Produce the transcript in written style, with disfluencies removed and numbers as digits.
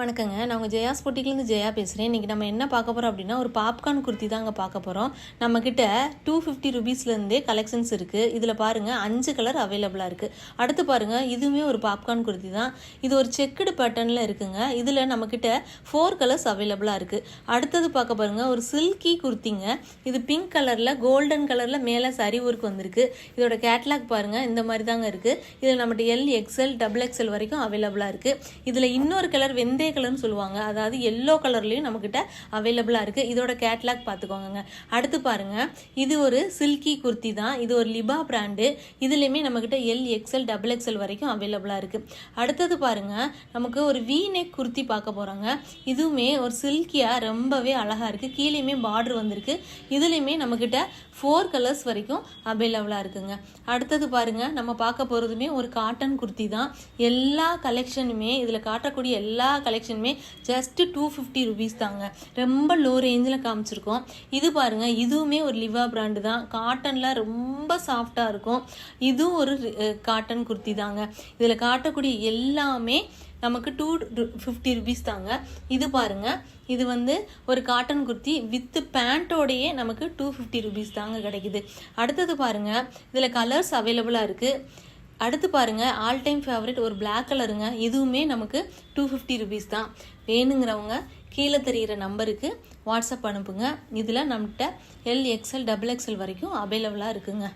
வணக்கங்க. நான் உங்கள் ஜெயாஸ் பொட்டிக்லேருந்து ஜெயா பேசுகிறேன். இன்றைக்கி நம்ம என்ன பார்க்க போகிறோம் அப்படின்னா, ஒரு பாப்கார்ன் குர்த்தி தாங்க பார்க்க போகிறோம். நம்மக்கிட்ட 250 ருபீஸ்லேருந்தே கலெக்ஷன்ஸ் இருக்குது. இதில் பாருங்கள் 5 கலர் அவைலபிளாக இருக்குது. அடுத்து பாருங்கள், இதுவுமே ஒரு பாப்கார்ன் குர்த்தி தான். இது ஒரு செக்குடு பேட்டர்னில் இருக்குங்க. இதில் நம்மக்கிட்ட 4 கலர்ஸ் அவைலபிளாக இருக்குது. அடுத்தது பார்க்க பாருங்கள், ஒரு சில்கி குர்த்திங்க. இது பிங்க் கலரில் கோல்டன் கலரில் மேலே சரி ஒர்க் வந்திருக்கு. இதோட கேட்லாக் பாருங்கள், இந்த மாதிரி தாங்க இருக்குது. இதில் நம்மகிட்ட எல், எக்ஸ்எல், XXL வரைக்கும் அவைலபிளாக இருக்குது. இதில் இன்னொரு கலர் வெந்தய கலர்னு சொல்லுவாங்க, அதாவது எல்லோ கலர்லயும் நம்மகிட்ட அவைலபிளா இருக்கு. இதோட கேட்லாக் பார்த்துக்கோங்க. அடுத்து பாருங்க, இது ஒரு சில்கி குர்த்தி தான். இது ஒரு லிபா பிராண்டு. இதுலயுமே நம்மகிட்ட எல், எக்ஸ்எல், XXL வரைக்கும் அவைலபிளா இருக்கு. அடுத்தது பாருங்க, நமக்கு ஒரு வி நெக் குர்த்தி பார்க்க போறாங்க. இதுவுமே ஒரு சில்கியா ரொம்பவே அழகா இருக்கு. கீழேயுமே பார்டர் வந்திருக்கு. இதுலயுமே நம்மகிட்ட 4 கலர்ஸ் வரைக்கும் அவைலபிளா இருக்குங்க. அடுத்தது பாருங்க, நம்ம பார்க்க போறதுமே ஒரு காட்டன் குர்த்தி தான். எல்லா கலெக்ஷனுமே இதுல காட்டக்கூடிய எல்லா கலெக்ஷனுமே ஜஸ்ட் 250 ருபீஸ் தாங்க. ரொம்ப லோ ரேஞ்சில் காமிச்சிருக்கோம். இது பாருங்க, இதுவுமே ஒரு லிவா பிராண்டு தான். காட்டன்ல ரொம்ப சாஃப்டா இருக்கும். இதுவும் ஒரு காட்டன் குர்த்தி தாங்க. இதுல காட்டக்கூடிய எல்லாமே நமக்கு 250 ருபீஸ் தாங்க. இது பாருங்க, இது ஒரு காட்டன் குர்த்தி வித் பேண்டோடையே நமக்கு 250 ருபீஸ் தாங்க கிடைக்குது. அடுத்தது பாருங்க, இதுல கலர்ஸ் அவைலபிளா இருக்கு. அடுத்து பாருங்க, ஆல் டைம் ஃபேவரட் ஒரு பிளாக் கலருங்க. இதுவுமே நமக்கு 250 ருபீஸ் தான். வேணுங்கிறவங்க கீழே தெரிகிற நம்பருக்கு வாட்ஸ்அப் அனுப்புங்க. இதில் நம்மகிட்ட எல், எக்ஸ்எல், XXL வரைக்கும் அவைலபிளாக இருக்குங்க.